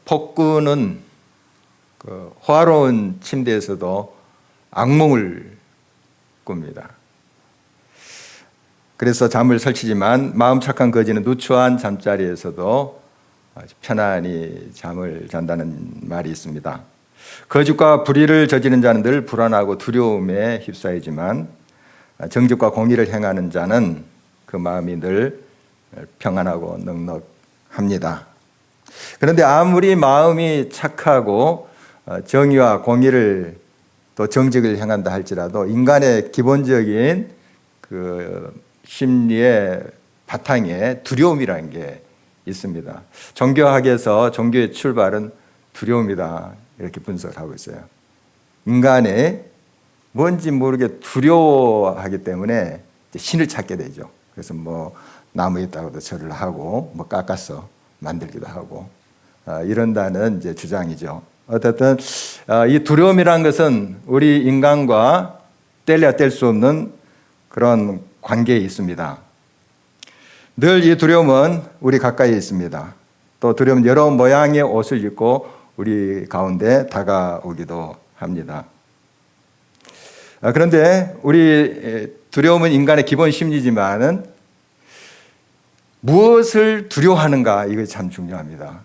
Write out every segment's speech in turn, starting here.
폭군은 그 호화로운 침대에서도 악몽을 꿉니다. 그래서 잠을 설치지만 마음 착한 거지는 누추한 잠자리에서도 아주 편안히 잠을 잔다는 말이 있습니다. 거짓과 불의를 저지른 자는 늘 불안하고 두려움에 휩싸이지만 정직과 공의를 행하는 자는 그 마음이 늘 평안하고 넉넉합니다. 그런데 아무리 마음이 착하고 정의와 공의를 또 정직을 행한다 할지라도 인간의 기본적인 그 심리의 바탕에 두려움이라는 게 있습니다. 종교학에서 종교의 출발은 두려움이다 이렇게 분석을 하고 있어요. 인간이 뭔지 모르게 두려워하기 때문에 신을 찾게 되죠. 그래서 뭐 나무에 있다가도 절을 하고 뭐 깎아서 만들기도 하고 이런다는 이제 주장이죠. 어쨌든 이 두려움이라는 것은 우리 인간과 뗄래야 뗄 수 없는 그런 관계에 있습니다. 늘 이 두려움은 우리 가까이에 있습니다. 또 두려움은 여러 모양의 옷을 입고 우리 가운데 다가오기도 합니다. 그런데 우리 두려움은 인간의 기본 심리지만은 무엇을 두려워하는가 이게 참 중요합니다.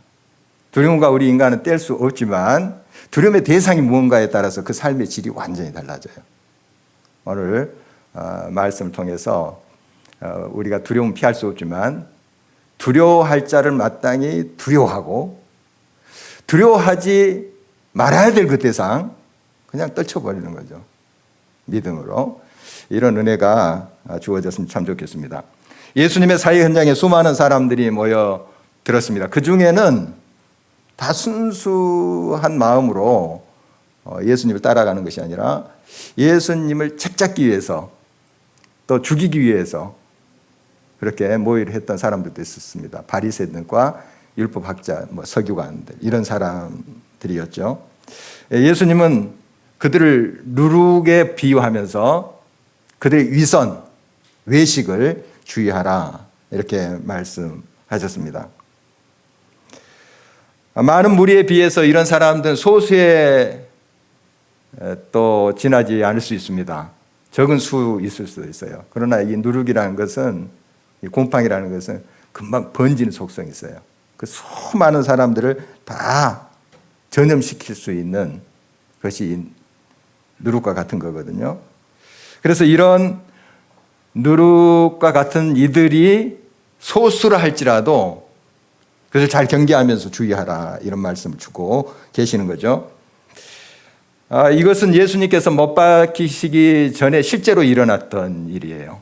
두려움과 우리 인간은 뗄 수 없지만 두려움의 대상이 무언가에 따라서 그 삶의 질이 완전히 달라져요. 오늘 말씀을 통해서 우리가 두려움 피할 수 없지만 두려워할 자를 마땅히 두려워하고 두려워하지 말아야 될 그 대상 그냥 떨쳐버리는 거죠. 믿음으로. 이런 은혜가 주어졌으면 참 좋겠습니다. 예수님의 사회 현장에 수많은 사람들이 모여 들었습니다. 그 중에는 다 순수한 마음으로 예수님을 따라가는 것이 아니라 예수님을 책잡기 위해서 또 죽이기 위해서 그렇게 모의를 했던 사람들도 있었습니다. 바리새인과 율법학자, 서기관들 이런 사람들이었죠. 예수님은 그들을 누룩에 비유하면서 그들의 위선, 외식을 주의하라 이렇게 말씀하셨습니다. 많은 무리에 비해서 이런 사람들은 소수에 또 지나지 않을 수 있습니다. 적은 수 있을 수도 있어요. 그러나 이 누룩이라는 것은, 이 곰팡이라는 것은 금방 번지는 속성이 있어요. 그 수많은 사람들을 다 전염시킬 수 있는 것이 누룩과 같은 거거든요. 그래서 이런 누룩과 같은 이들이 소수라 할지라도 그것을 잘 경계하면서 주의하라 이런 말씀을 주고 계시는 거죠. 이것은 예수님께서 못 박히시기 전에 실제로 일어났던 일이에요.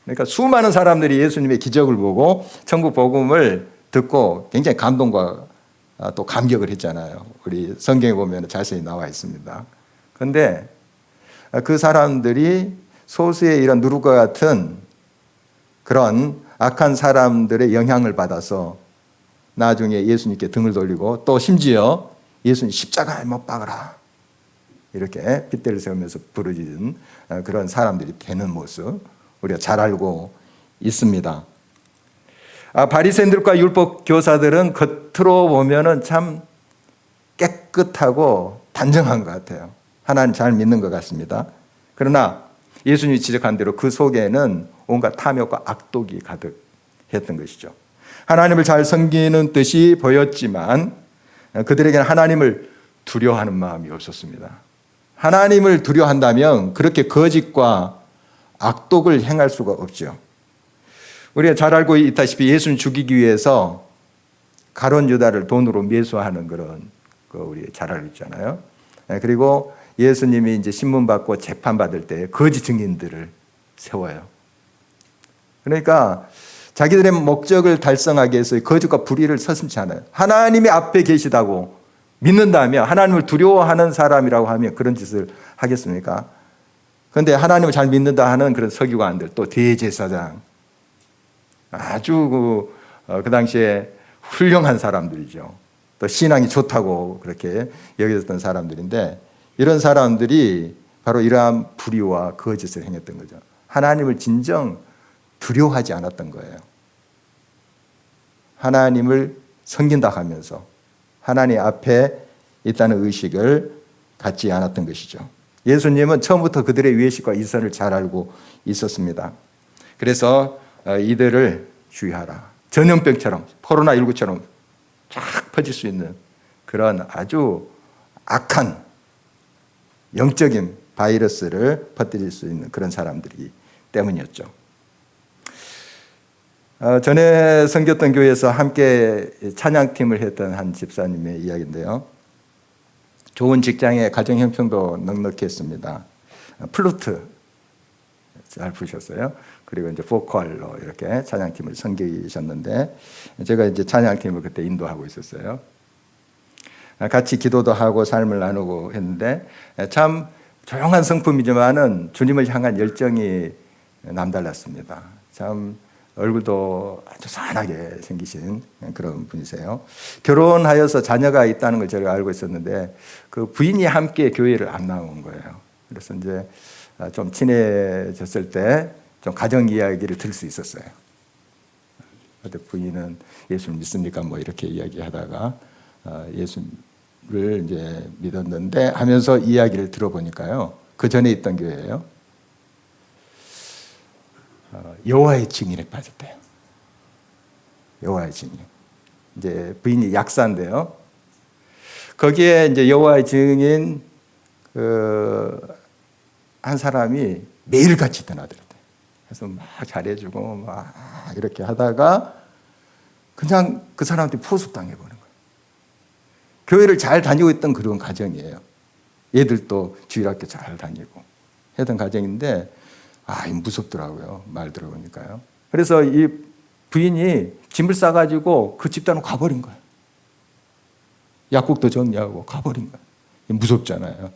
그러니까 수많은 사람들이 예수님의 기적을 보고 천국 복음을 듣고 굉장히 감동과 또 감격을 했잖아요. 우리 성경에 보면 자세히 나와 있습니다. 그런데 그 사람들이 소수의 이런 누룩과 같은 그런 악한 사람들의 영향을 받아서 나중에 예수님께 등을 돌리고 또 심지어 예수님 십자가에 못 박으라 이렇게 핏대를 세우면서 부르짖은 그런 사람들이 되는 모습 우리가 잘 알고 있습니다. 바리새인들과 율법 교사들은 겉으로 보면은 참 깨끗하고 단정한 것 같아요. 하나님 잘 믿는 것 같습니다. 그러나 예수님이 지적한 대로 그 속에는 온갖 탐욕과 악독이 가득했던 것이죠. 하나님을 잘 섬기는 뜻이 보였지만 그들에게는 하나님을 두려워하는 마음이 없었습니다. 하나님을 두려워한다면 그렇게 거짓과 악독을 행할 수가 없죠. 우리가 잘 알고 있다시피 예수님 죽이기 위해서 가룟 유다를 돈으로 매수하는 그런 거 우리 잘 알고 있잖아요. 그리고 예수님이 이제 신문받고 재판받을 때 거짓 증인들을 세워요. 그러니까 자기들의 목적을 달성하기 위해서 거짓과 불의를 서슴지 않아요. 하나님이 앞에 계시다고 믿는다면 하나님을 두려워하는 사람이라고 하면 그런 짓을 하겠습니까? 그런데 하나님을 잘 믿는다 하는 그런 서기관들 또 대제사장 아주 그 당시에 훌륭한 사람들이죠. 또 신앙이 좋다고 그렇게 여겨졌던 사람들인데 이런 사람들이 바로 이러한 불의와 거짓을 행했던 거죠. 하나님을 진정 두려워하지 않았던 거예요. 하나님을 섬긴다 하면서 하나님 앞에 있다는 의식을 갖지 않았던 것이죠. 예수님은 처음부터 그들의 위의식과 이선을 잘 알고 있었습니다. 그래서 이들을 주의하라. 전염병처럼, 코로나19처럼 쫙 퍼질 수 있는 그런 아주 악한 영적인 바이러스를 퍼뜨릴 수 있는 그런 사람들이기 때문이었죠. 전에 섬겼던 교회에서 함께 찬양팀을 했던 한 집사님의 이야기인데요. 좋은 직장에 가정 형편도 넉넉했습니다. 플루트 잘 부셨어요. 그리고 이제 보컬로 이렇게 찬양팀을 섬기셨는데 제가 이제 찬양팀을 그때 인도하고 있었어요. 같이 기도도 하고 삶을 나누고 했는데 참 조용한 성품이지만은 주님을 향한 열정이 남달랐습니다. 참 얼굴도 아주 선하게 생기신 그런 분이세요. 결혼하여서 자녀가 있다는 걸 제가 알고 있었는데 그 부인이 함께 교회를 안 나온 거예요. 그래서 이제 좀 친해졌을 때 좀 가정 이야기를 들을 수 있었어요. 그때 부인은 예수를 믿습니까? 뭐 이렇게 이야기하다가 예수를 이제 믿었는데 하면서 이야기를 들어보니까요. 그 전에 있던 교회예요. 여호와의 증인에 빠졌대요. 여호와의 증인. 이제 부인이 약사인데요. 거기에 이제 여호와의 증인 한 사람이 매일같이 떠나더래요. 그래서 막 잘해주고 막 이렇게 하다가 그냥 그 사람한테 포섭당해 보는 거예요. 교회를 잘 다니고 있던 그런 가정이에요. 얘들도 주일학교 잘 다니고 했던 가정인데 무섭더라고요. 말 들어보니까요. 그래서 이 부인이 짐을 싸가지고 그 집단으로 가버린 거예요. 약국도 정리하고 가버린 거예요. 무섭잖아요.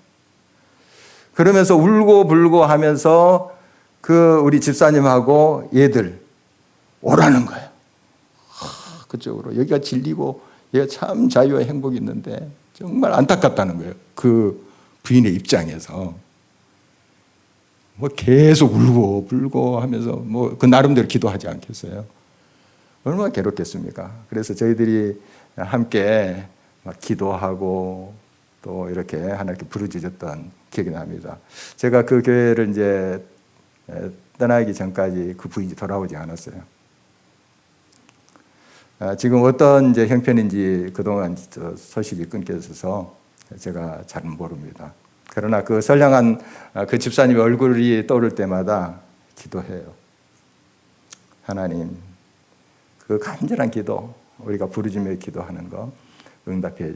그러면서 울고 불고 하면서 그 우리 집사님하고 얘들 오라는 거예요. 그쪽으로. 여기가 진리고 얘가 참 자유와 행복이 있는데 정말 안타깝다는 거예요. 그 부인의 입장에서. 뭐 계속 울고 불고 하면서 뭐 그 나름대로 기도하지 않겠어요? 얼마나 괴롭겠습니까? 그래서 저희들이 함께 막 기도하고 또 이렇게 하나님께 부르짖었던 기억이 납니다. 제가 그 교회를 이제 떠나기 전까지 그 부인이 돌아오지 않았어요. 지금 어떤 이제 형편인지 그동안 소식이 끊겨 있어서 제가 잘 모릅니다. 그러나 그 선량한 그 집사님의 얼굴이 떠오를 때마다 기도해요. 하나님, 그 간절한 기도, 우리가 부르짖며 기도하는 거 응답해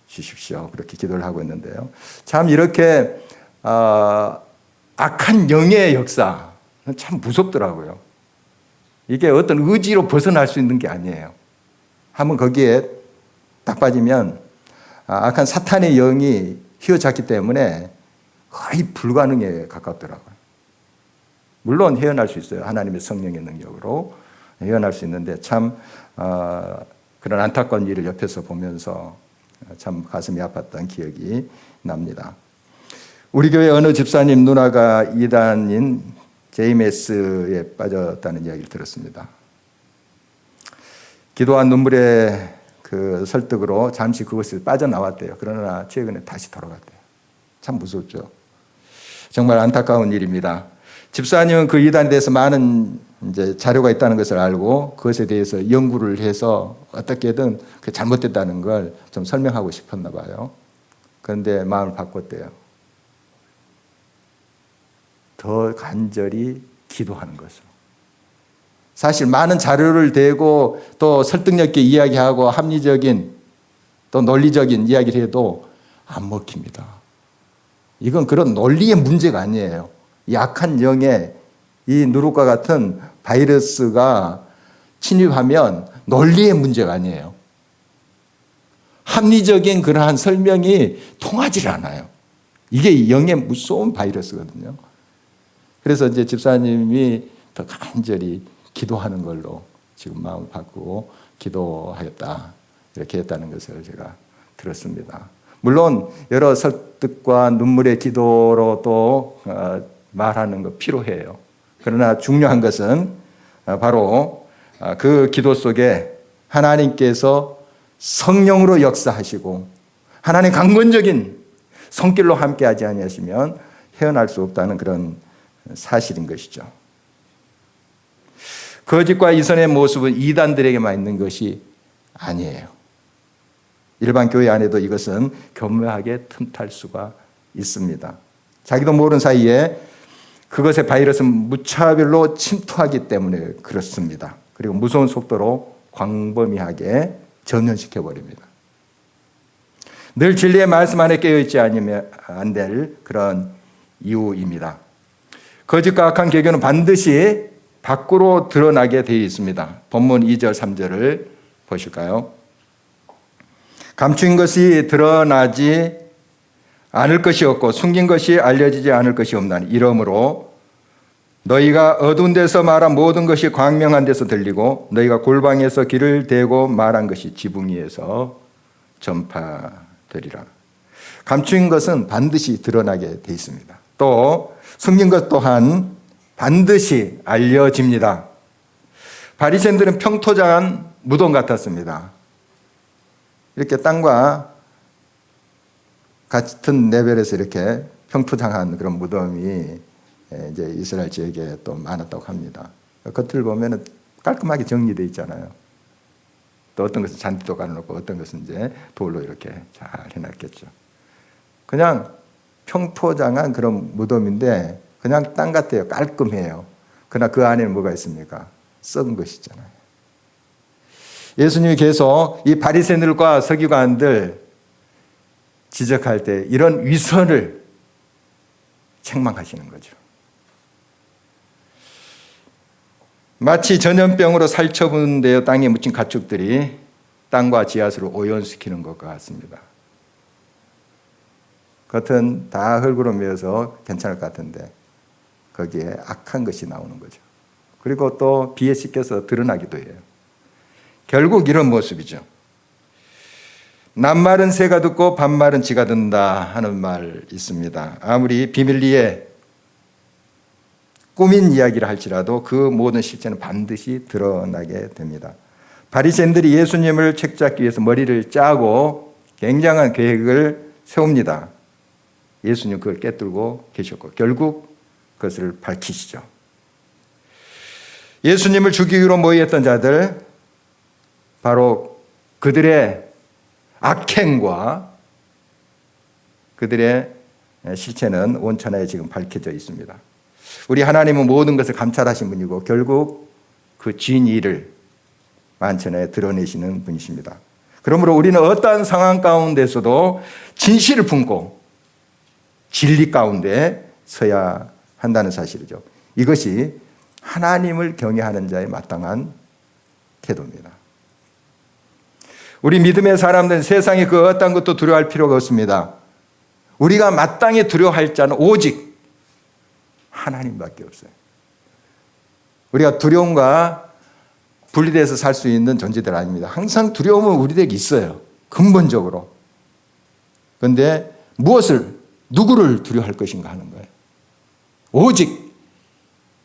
주십시오. 그렇게 기도를 하고 있는데요. 참 이렇게 악한 영의 역사는 참 무섭더라고요. 이게 어떤 의지로 벗어날 수 있는 게 아니에요. 한번 거기에 딱 빠지면 악한 사탄의 영이 휘어잡기 때문에 거의 불가능에 가깝더라고요. 물론 헤어날 수 있어요. 하나님의 성령의 능력으로 헤어날 수 있는데 참 그런 안타까운 일을 옆에서 보면서 참 가슴이 아팠던 기억이 납니다. 우리 교회 어느 집사님 누나가 이단인 JMS에 빠졌다는 이야기를 들었습니다. 기도한 눈물의 그 설득으로 잠시 그것을 빠져나왔대요. 그러나 최근에 다시 돌아갔대요. 참 무섭죠. 정말 안타까운 일입니다. 집사님은 그 이단에 대해서 많은 이제 자료가 있다는 것을 알고 그것에 대해서 연구를 해서 어떻게든 그 잘못됐다는 걸 좀 설명하고 싶었나 봐요. 그런데 마음을 바꿨대요. 더 간절히 기도하는 것으로. 사실 많은 자료를 대고 또 설득력 있게 이야기하고 합리적인 또 논리적인 이야기를 해도 안 먹힙니다. 이건 그런 논리의 문제가 아니에요. 약한 영의 이 누룩과 같은 바이러스가 침입하면 논리의 문제가 아니에요. 합리적인 그러한 설명이 통하지 않아요. 이게 영의 무서운 바이러스거든요. 그래서 이제 집사님이 더 간절히 기도하는 걸로 지금 마음을 바꾸고 기도하였다. 이렇게 했다는 것을 제가 들었습니다. 물론 여러 설득과 눈물의 기도로 또 말하는 거 필요해요. 그러나 중요한 것은 바로 그 기도 속에 하나님께서 성령으로 역사하시고 하나님 강권적인 손길로 함께하지 아니하시면 헤어날 수 없다는 그런 사실인 것이죠. 거짓과 이선의 모습은 이단들에게만 있는 것이 아니에요. 일반 교회 안에도 이것은 교묘하게 틈탈 수가 있습니다. 자기도 모르는 사이에 그것의 바이러스는 무차별로 침투하기 때문에 그렇습니다. 그리고 무서운 속도로 광범위하게 전염시켜버립니다. 늘 진리의 말씀 안에 깨어있지 않으면 안 될 그런 이유입니다. 거짓과 악한 개교는 반드시 밖으로 드러나게 되어 있습니다. 본문 2절 3절을 보실까요? 감추인 것이 드러나지 않을 것이 없고 숨긴 것이 알려지지 않을 것이 없나니 이러므로 너희가 어두운 데서 말한 모든 것이 광명한 데서 들리고 너희가 골방에서 길을 대고 말한 것이 지붕 위에서 전파되리라. 감추인 것은 반드시 드러나게 되어 있습니다. 또 숨긴 것 또한 반드시 알려집니다. 바리새인들은 평토장한 무덤 같았습니다. 이렇게 땅과 같은 레벨에서 이렇게 평토장한 그런 무덤이 이제 이스라엘 지역에 또 많았다고 합니다. 겉을 보면은 깔끔하게 정리되어 있잖아요. 또 어떤 것은 잔디도 깔아놓고 어떤 것은 이제 돌로 이렇게 잘 해놨겠죠. 그냥 평토장한 그런 무덤인데 그냥 땅 같아요. 깔끔해요. 그러나 그 안에는 뭐가 있습니까? 썩은 것이잖아요. 예수님이 계속 이 바리새인들과 서기관들 지적할 때 이런 위선을 책망하시는 거죠. 마치 전염병으로 살처분되어 땅에 묻힌 가축들이 땅과 지하수를 오염시키는 것과 같습니다. 겉은 다 흙으로 메어서 괜찮을 것 같은데 거기에 악한 것이 나오는 거죠. 그리고 또 비에 씻겨서 드러나기도 해요. 결국 이런 모습이죠. 낱말은 새가 듣고 반말은 쥐가 듣는다 하는 말 있습니다. 아무리 비밀리에 꾸민 이야기를 할지라도 그 모든 실체는 반드시 드러나게 됩니다. 바리새인들이 예수님을 책잡기 위해서 머리를 짜고 굉장한 계획을 세웁니다. 예수님 그걸 꿰뚫고 계셨고 결국 그것을 밝히시죠. 예수님을 죽이기로 모였던 자들, 바로 그들의 악행과 그들의 실체는 온천하에 지금 밝혀져 있습니다. 우리 하나님은 모든 것을 감찰하신 분이고 결국 그 진위를 만천하에 드러내시는 분이십니다. 그러므로 우리는 어떠한 상황 가운데서도 진실을 품고 진리 가운데 서야 한다는 사실이죠. 이것이 하나님을 경외하는 자의 마땅한 태도입니다. 우리 믿음의 사람들은 세상에 그 어떤 것도 두려워할 필요가 없습니다. 우리가 마땅히 두려워할 자는 오직 하나님밖에 없어요. 우리가 두려움과 분리돼서 살 수 있는 존재들 아닙니다. 항상 두려움은 우리에게 있어요. 근본적으로. 그런데 누구를 두려워할 것인가 하는 거예요. 오직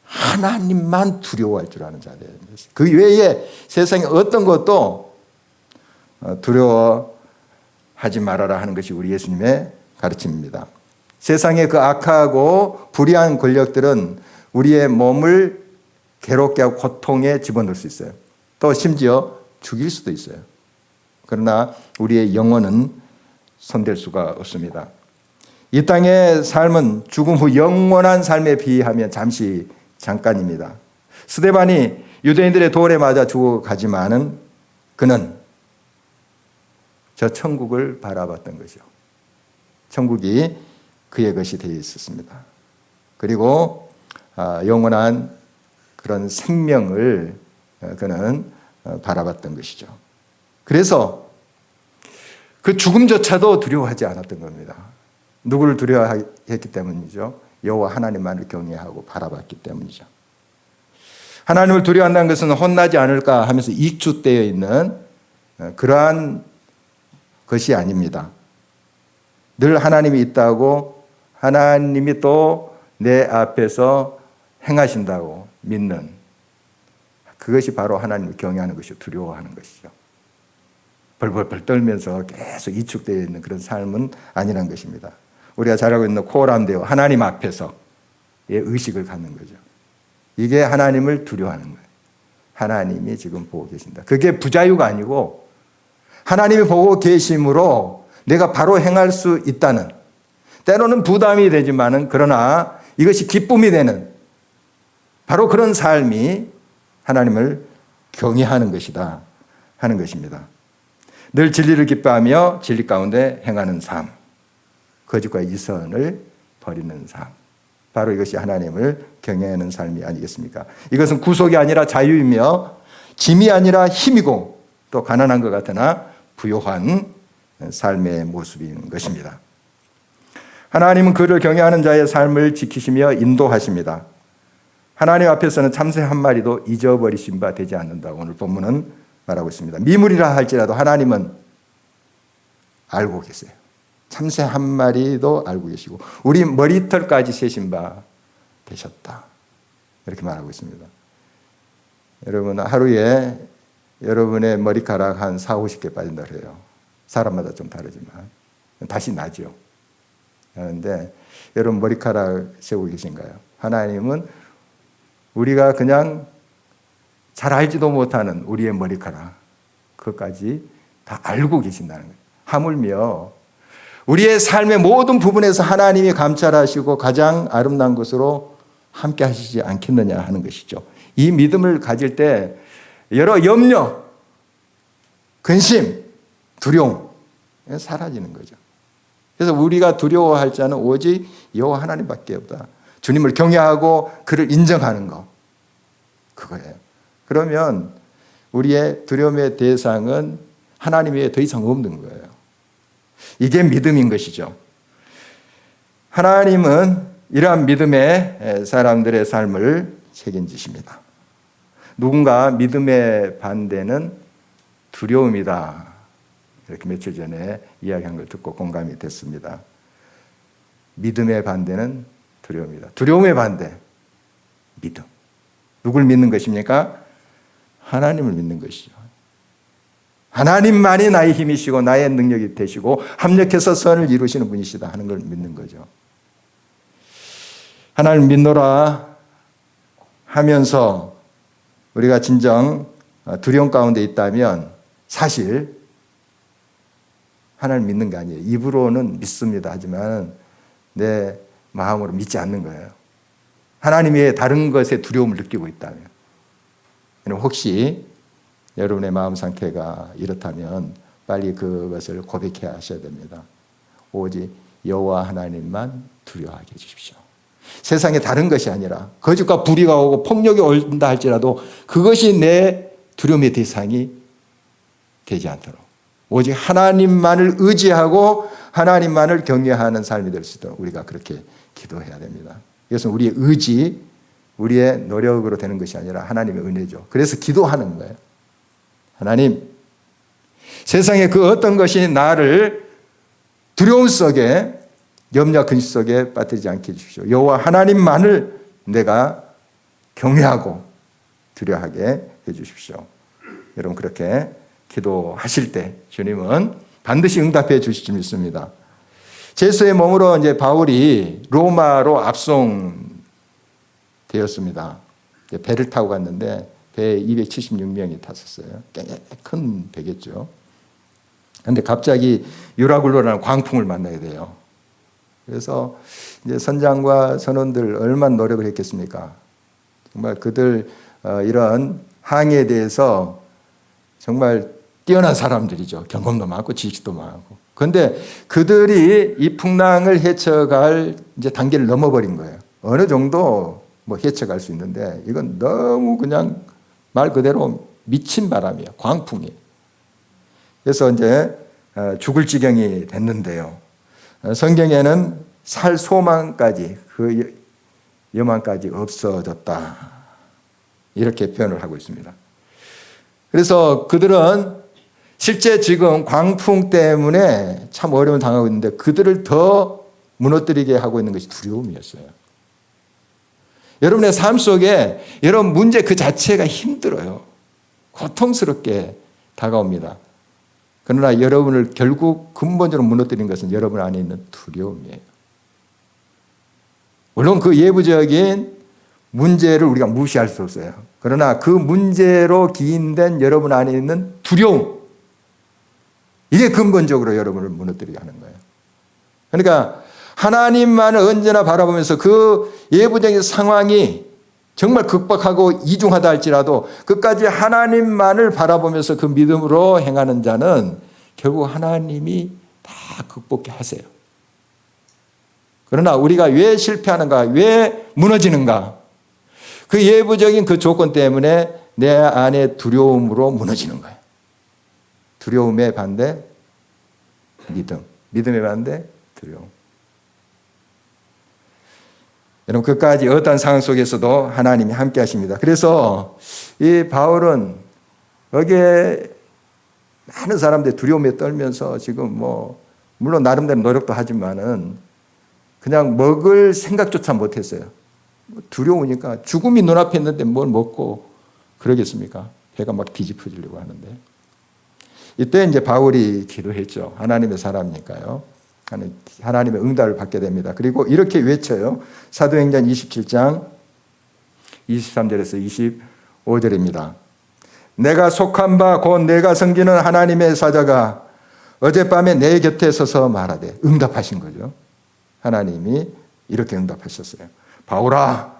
하나님만 두려워할 줄 아는 자들. 그 외에 세상에 어떤 것도 두려워하지 말아라 하는 것이 우리 예수님의 가르침입니다. 세상의 그 악하고 불의한 권력들은 우리의 몸을 괴롭게 하고 고통에 집어넣을 수 있어요. 또 심지어 죽일 수도 있어요. 그러나 우리의 영혼은 손댈 수가 없습니다. 이 땅의 삶은 죽음 후 영원한 삶에 비하면 잠깐입니다. 스데반이 유대인들의 돌에 맞아 죽어가지만은 그는 저 천국을 바라봤던 것이요. 천국이 그의 것이 되어 있었습니다. 그리고 영원한 그런 생명을 그는 바라봤던 것이죠. 그래서 그 죽음조차도 두려워하지 않았던 겁니다. 누구를 두려워했기 때문이죠. 여호와 하나님만을 경외하고 바라봤기 때문이죠. 하나님을 두려워한다는 것은 혼나지 않을까 하면서 익축되어 있는 그러한 것이 아닙니다. 늘 하나님이 있다고 하나님이 또 내 앞에서 행하신다고 믿는 그것이 바로 하나님을 경외하는 것이고 두려워하는 것이죠. 벌벌벌 떨면서 계속 이축되어 있는 그런 삶은 아니란 것입니다. 우리가 잘 알고 있는 코람데오, 하나님 앞에서의 의식을 갖는 거죠. 이게 하나님을 두려워하는 거예요. 하나님이 지금 보고 계신다. 그게 부자유가 아니고 하나님이 보고 계심으로 내가 바로 행할 수 있다는, 때로는 부담이 되지만은 그러나 이것이 기쁨이 되는 바로 그런 삶이 하나님을 경외하는 것이다 하는 것입니다. 늘 진리를 기뻐하며 진리 가운데 행하는 삶, 거짓과 이선을 버리는 삶, 바로 이것이 하나님을 경외하는 삶이 아니겠습니까? 이것은 구속이 아니라 자유이며 짐이 아니라 힘이고 또 가난한 것 같으나 부요한 삶의 모습인 것입니다. 하나님은 그를 경외하는 자의 삶을 지키시며 인도하십니다. 하나님 앞에서는 참새 한 마리도 잊어버리신 바 되지 않는다고 오늘 본문은 말하고 있습니다. 미물이라 할지라도 하나님은 알고 계세요. 참새 한 마리도 알고 계시고 우리 머리털까지 세신 바 되셨다. 이렇게 말하고 있습니다. 여러분, 하루에 여러분의 머리카락 한 40-50개 빠진다 그래요. 사람마다 좀 다르지만 다시 나죠. 그런데 여러분 머리카락 세우고 계신가요? 하나님은 우리가 그냥 잘 알지도 못하는 우리의 머리카락, 그것까지 다 알고 계신다는 거예요. 하물며 우리의 삶의 모든 부분에서 하나님이 감찰하시고 가장 아름다운 것으로 함께 하시지 않겠느냐 하는 것이죠. 이 믿음을 가질 때 여러 염려, 근심, 두려움 사라지는 거죠. 그래서 우리가 두려워할 자는 오직 여호와 하나님밖에 없다. 주님을 경외하고 그를 인정하는 것, 그거예요. 그러면 우리의 두려움의 대상은 하나님 외에 더 이상 없는 거예요. 이게 믿음인 것이죠. 하나님은 이러한 믿음의 사람들의 삶을 책임지십니다. 누군가 믿음의 반대는 두려움이다. 이렇게 며칠 전에 이야기한 걸 듣고 공감이 됐습니다. 믿음의 반대는 두려움이다. 두려움의 반대, 믿음. 누굴 믿는 것입니까? 하나님을 믿는 것이죠. 하나님만이 나의 힘이시고 나의 능력이 되시고 합력해서 선을 이루시는 분이시다 하는 걸 믿는 거죠. 하나님 믿노라 하면서 우리가 진정 두려움 가운데 있다면 사실 하나님 믿는 게 아니에요. 입으로는 믿습니다 하지만 내 마음으로 믿지 않는 거예요. 하나님 외에 다른 것에 두려움을 느끼고 있다면, 혹시 여러분의 마음 상태가 이렇다면 빨리 그것을 고백해야 하셔야 됩니다. 오직 여호와 하나님만 두려워하게 해주십시오. 세상에 다른 것이 아니라 거짓과 불의가 오고 폭력이 온다 할지라도 그것이 내 두려움의 대상이 되지 않도록 오직 하나님만을 의지하고 하나님만을 경외하는 삶이 될 수 있도록 우리가 그렇게 기도해야 됩니다. 이것은 우리의 의지, 우리의 노력으로 되는 것이 아니라 하나님의 은혜죠. 그래서 기도하는 거예요. 하나님, 세상에 그 어떤 것이 나를 두려움 속에, 염려 근심 속에 빠뜨리지 않게 해주십시오. 여호와 하나님만을 내가 경외하고 두려워하게 해주십시오. 여러분 그렇게 기도하실 때 주님은 반드시 응답해 주실 줄 믿습니다. 제수의 몸으로 이제 바울이 로마로 압송되었습니다. 배를 타고 갔는데 배에 276명이 탔었어요. 꽤 큰 배겠죠. 그런데 갑자기 유라굴로라는 광풍을 만나게 돼요. 그래서 이제 선장과 선원들 얼마나 노력을 했겠습니까? 정말 그들 이런 항해에 대해서 정말 뛰어난 사람들이죠. 경험도 많고 지식도 많고. 그런데 그들이 이 풍랑을 헤쳐갈 이제 단계를 넘어버린 거예요. 어느 정도 뭐 헤쳐갈 수 있는데 이건 너무 그냥 말 그대로 미친 바람이에요. 광풍이에요. 그래서 이제 죽을 지경이 됐는데요. 성경에는 살 소망까지 그 여망까지 없어졌다. 이렇게 표현을 하고 있습니다. 그래서 그들은 실제 지금 광풍 때문에 참 어려움을 당하고 있는데 그들을 더 무너뜨리게 하고 있는 것이 두려움이었어요. 여러분의 삶 속에 여러분 문제 그 자체가 힘들어요. 고통스럽게 다가옵니다. 그러나 여러분을 결국 근본적으로 무너뜨린 것은 여러분 안에 있는 두려움이에요. 물론 그 예부적인 문제를 우리가 무시할 수 없어요. 그러나 그 문제로 기인된 여러분 안에 있는 두려움, 이게 근본적으로 여러분을 무너뜨리게 하는 거예요. 그러니까 하나님만을 언제나 바라보면서 그 예부적인 상황이 정말 극박하고 이중하다 할지라도 끝까지 하나님만을 바라보면서 그 믿음으로 행하는 자는 결국 하나님이 다 극복해 하세요. 그러나 우리가 왜 실패하는가, 왜 무너지는가? 그 예부적인 그 조건 때문에 내 안에 두려움으로 무너지는 거예요. 두려움의 반대, 믿음. 믿음의 반대, 두려움. 여러분, 끝까지 어떤 상황 속에서도 하나님이 함께 하십니다. 그래서 이 바울은 여기에 많은 사람들이 두려움에 떨면서 지금 물론 나름대로 노력도 하지만은 그냥 먹을 생각조차 못했어요. 두려우니까 죽음이 눈앞에 있는데 뭘 먹고 그러겠습니까? 배가 막 뒤집어지려고 하는데. 이때 이제 바울이 기도했죠. 하나님의 사람이니까요. 하나님의 응답을 받게 됩니다. 그리고 이렇게 외쳐요. 사도행전 27장 23절에서 25절입니다. 내가 속한 바 곧 내가 섬기는 하나님의 사자가 어젯밤에 내 곁에 서서 말하되, 응답하신 거죠. 하나님이 이렇게 응답하셨어요. 바울아,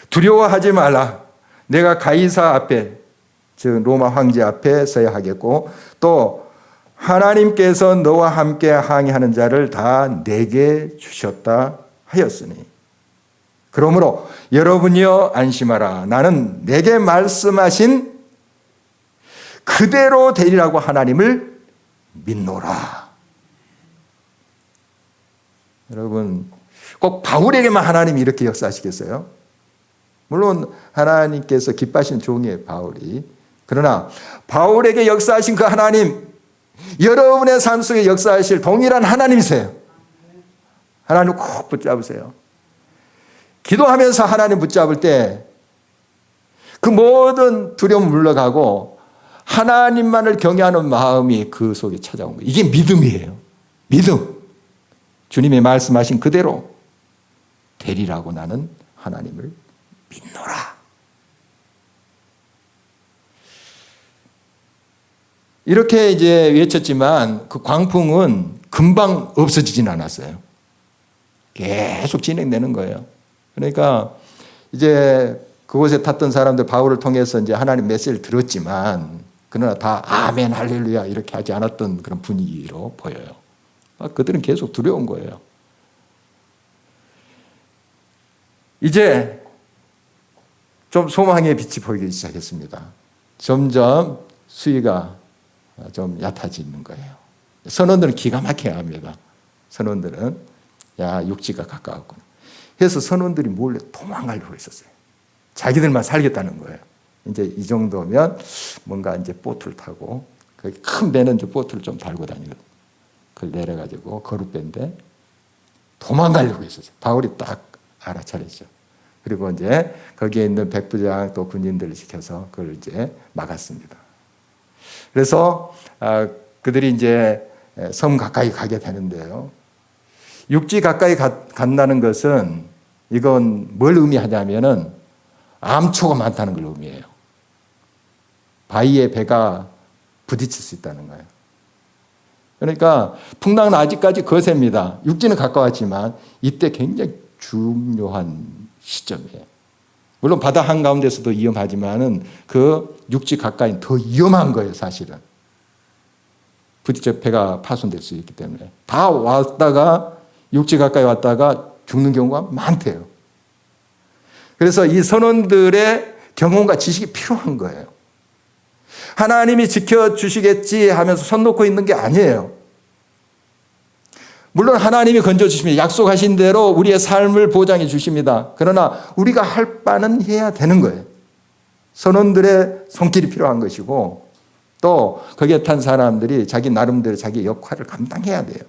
두려워하지 말라. 내가 가이사 앞에, 즉 로마 황제 앞에 서야 하겠고, 또 하나님께서 너와 함께 항의하는 자를 다 내게 주셨다 하였으니, 그러므로 여러분이여 안심하라. 나는 내게 말씀하신 그대로 되리라고 하나님을 믿노라. 여러분, 꼭 바울에게만 하나님이 이렇게 역사하시겠어요? 물론 하나님께서 기뻐하신 종이에요, 바울이. 그러나 바울에게 역사하신 그 하나님, 여러분의 삶 속에 역사하실 동일한 하나님이세요. 하나님 꼭 붙잡으세요. 기도하면서 하나님 붙잡을 때 그 모든 두려움 물러가고 하나님만을 경외하는 마음이 그 속에 찾아온 거예요. 이게 믿음이에요. 믿음. 주님이 말씀하신 그대로 되리라고 나는 하나님을 믿노라. 이렇게 이제 외쳤지만 그 광풍은 금방 없어지진 않았어요. 계속 진행되는 거예요. 그러니까 이제 그곳에 탔던 사람들 바울을 통해서 이제 하나님 메시지를 들었지만 그러나 다 아멘 할렐루야 이렇게 하지 않았던 그런 분위기로 보여요. 그들은 계속 두려운 거예요. 이제 좀 소망의 빛이 보이기 시작했습니다. 점점 수위가 좀 얕아지는 거예요. 선원들은 기가 막혀야 합니다. 선원들은 육지가 가까웠고 그래서 선원들이 몰래 도망가려고 했었어요. 자기들만 살겠다는 거예요. 이제 이 정도면 뭔가 이제 보트를 타고 큰 배는 이제 보트를 좀 달고 다니거든요. 그걸 내려가지고 거룻배인데 도망가려고 했었어요. 바울이 딱 알아차렸죠. 그리고 이제 거기에 있는 백부장 또 군인들을 시켜서 그걸 이제 막았습니다. 그래서 그들이 이제 섬 가까이 가게 되는데요. 육지 가까이 간다는 것은 이건 뭘 의미하냐면은 암초가 많다는 걸 의미해요. 바위에 배가 부딪힐 수 있다는 거예요. 그러니까 풍랑은 아직까지 거셉니다. 육지는 가까웠지만 이때 굉장히 중요한 시점이에요. 물론 바다 한가운데서도 위험하지만은 그 육지 가까이는 더 위험한 거예요, 사실은. 부딪혀 배가 파손될 수 있기 때문에. 다 왔다가 육지 가까이 왔다가 죽는 경우가 많대요. 그래서 이 선원들의 경험과 지식이 필요한 거예요. 하나님이 지켜주시겠지 하면서 손 놓고 있는 게 아니에요. 물론 하나님이 건져주십니다. 약속하신 대로 우리의 삶을 보장해 주십니다. 그러나 우리가 할 바는 해야 되는 거예요. 선원들의 손길이 필요한 것이고 또 거기에 탄 사람들이 자기 나름대로 자기 역할을 감당해야 돼요.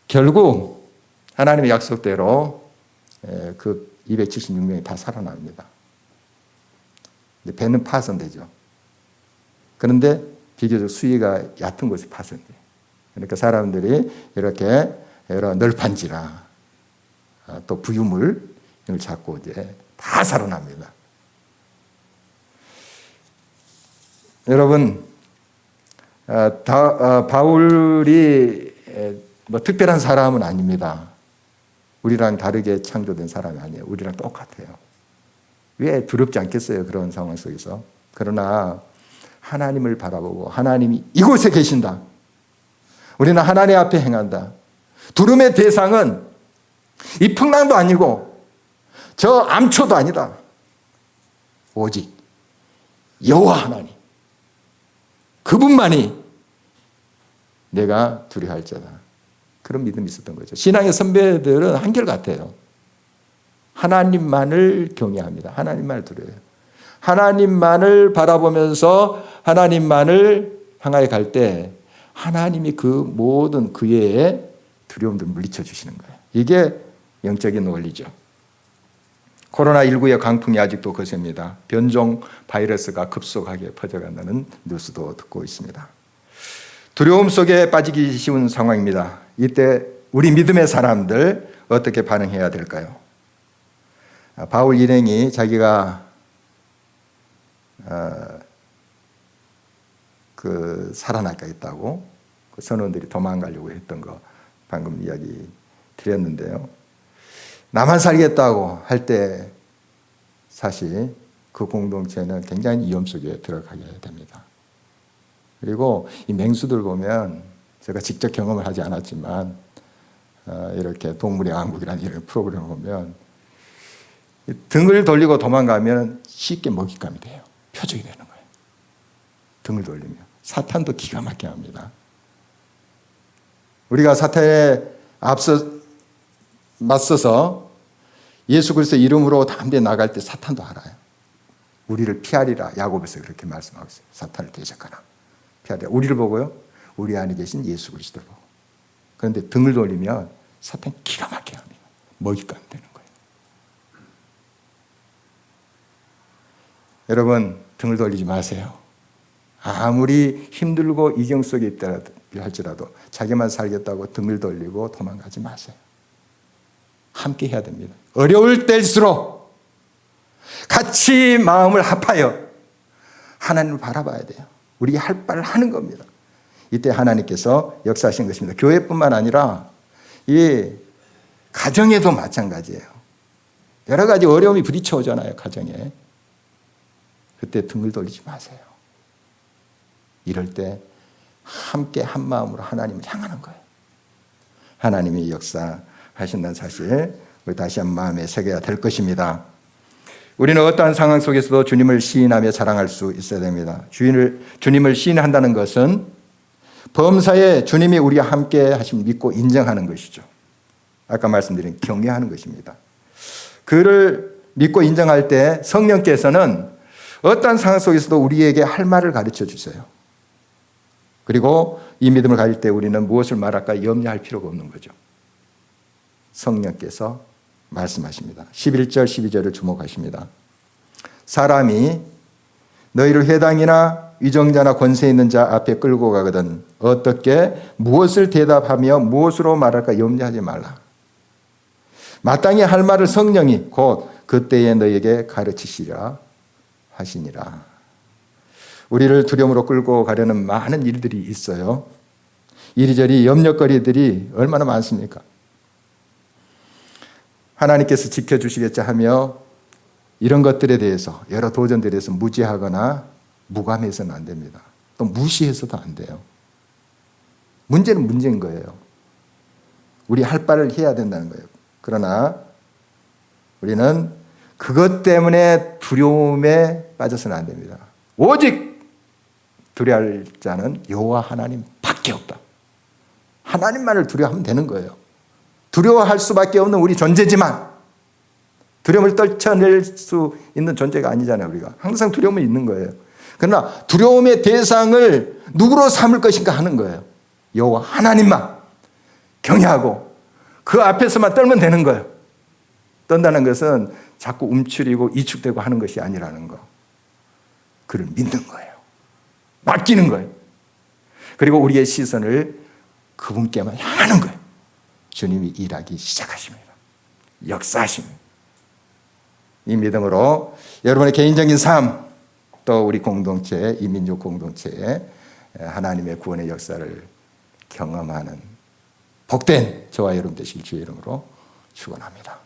결국 하나님의 약속대로 그 276명이 다 살아납니다. 배는 파손되죠. 그런데 비교적 수위가 얕은 곳에 파손돼요. 그러니까 사람들이 이렇게 여러 널판지나 또 부유물을 잡고 이제 다 살아납니다. 여러분, 바울이 뭐 특별한 사람은 아닙니다. 우리랑 다르게 창조된 사람이 아니에요. 우리랑 똑같아요. 왜 두렵지 않겠어요? 그런 상황 속에서. 그러나 하나님을 바라보고 하나님이 이곳에 계신다. 우리는 하나님 앞에 행한다. 두려움의 대상은 이 풍랑도 아니고 저 암초도 아니다. 오직 여호와 하나님. 그분만이 내가 두려워할 자다. 그런 믿음이 있었던 거죠. 신앙의 선배들은 한결같아요. 하나님만을 경외합니다. 하나님만을 두려워해요. 하나님만을 바라보면서 하나님만을 향하여 갈 때 하나님이 그 모든 그의 두려움들을 물리쳐 주시는 거예요. 이게 영적인 원리죠. 코로나19의 강풍이 아직도 거셉니다. 변종 바이러스가 급속하게 퍼져간다는 뉴스도 듣고 있습니다. 두려움 속에 빠지기 쉬운 상황입니다. 이때 우리 믿음의 사람들 어떻게 반응해야 될까요? 바울 일행이 자기가 살아나겠다고 그 선원들이 도망가려고 했던 거 방금 이야기 드렸는데요. 나만 살겠다고 할 때 사실 그 공동체는 굉장히 위험 속에 들어가게 됩니다. 그리고 이 맹수들 보면 제가 직접 경험을 하지 않았지만 이렇게 동물의 왕국이라는 이런 프로그램을 보면 등을 돌리고 도망가면 쉽게 먹잇감이 돼요. 표적이 되는 거예요. 등을 돌리면. 사탄도 기가 막히게 합니다. 우리가 사탄에 맞서서 예수 그리스도의 이름으로 담대 나갈 때 사탄도 알아요. 우리를 피하리라. 야고보에서 그렇게 말씀하고 있어요. 사탄을 대적하라. 피하리라. 우리를 보고요. 우리 안에 계신 예수 그리스도를 보고. 그런데 등을 돌리면 사탄이 기가 막히게 합니다. 먹잇감이 되는 거예요. 여러분, 등을 돌리지 마세요. 아무리 힘들고 이경 속에 있다 할지라도 자기만 살겠다고 등을 돌리고 도망가지 마세요. 함께 해야 됩니다. 어려울 때일수록 같이 마음을 합하여 하나님을 바라봐야 돼요. 우리 할 바를 하는 겁니다. 이때 하나님께서 역사하신 것입니다. 교회뿐만 아니라 이 가정에도 마찬가지예요. 여러 가지 어려움이 부딪혀오잖아요. 가정에. 그때 등을 돌리지 마세요. 이럴 때 함께 한 마음으로 하나님을 향하는 거예요. 하나님이 역사하신다는 사실 우리 다시 한번 마음에 새겨야 될 것입니다. 우리는 어떠한 상황 속에서도 주님을 시인하며 자랑할 수 있어야 됩니다. 주님을 시인한다는 것은 범사에 주님이 우리와 함께 하심을 믿고 인정하는 것이죠. 아까 말씀드린 경외하는 것입니다. 그를 믿고 인정할 때 성령께서는 어떠한 상황 속에서도 우리에게 할 말을 가르쳐 주세요. 그리고 이 믿음을 가질 때 우리는 무엇을 말할까 염려할 필요가 없는 거죠. 성령께서 말씀하십니다. 11절 12절을 주목하십니다. 사람이 너희를 회당이나 위정자나 권세 있는 자 앞에 끌고 가거든 어떻게 무엇을 대답하며 무엇으로 말할까 염려하지 말라. 마땅히 할 말을 성령이 곧 그때에 너희에게 가르치시리라 하시니라. 우리를 두려움으로 끌고 가려는 많은 일들이 있어요. 이리저리 염려거리들이 얼마나 많습니까? 하나님께서 지켜주시겠자 하며 이런 것들에 대해서 여러 도전들에 대해서 무지하거나 무감해서는 안 됩니다. 또 무시해서도 안 돼요. 문제는 문제인 거예요. 우리 할 바를 해야 된다는 거예요. 그러나 우리는 그것 때문에 두려움에 빠져서는 안 됩니다. 오직 두려워할 자는 여호와 하나님밖에 없다. 하나님만을 두려워하면 되는 거예요. 두려워할 수밖에 없는 우리 존재지만 두려움을 떨쳐낼 수 있는 존재가 아니잖아요. 우리가 항상 두려움이 있는 거예요. 그러나 두려움의 대상을 누구로 삼을 것인가 하는 거예요. 여호와 하나님만 경외하고 그 앞에서만 떨면 되는 거예요. 떤다는 것은 자꾸 움츠리고 이축되고 하는 것이 아니라는 거. 그를 믿는 거예요. 맡기는 거예요. 그리고 우리의 시선을 그분께만 향하는 거예요. 주님이 일하기 시작하십니다. 역사하십니다. 이 믿음으로 여러분의 개인적인 삶, 또 우리 공동체, 이 민족 공동체에 하나님의 구원의 역사를 경험하는 복된 저와 여러분 되실 주의 이름으로 축원합니다.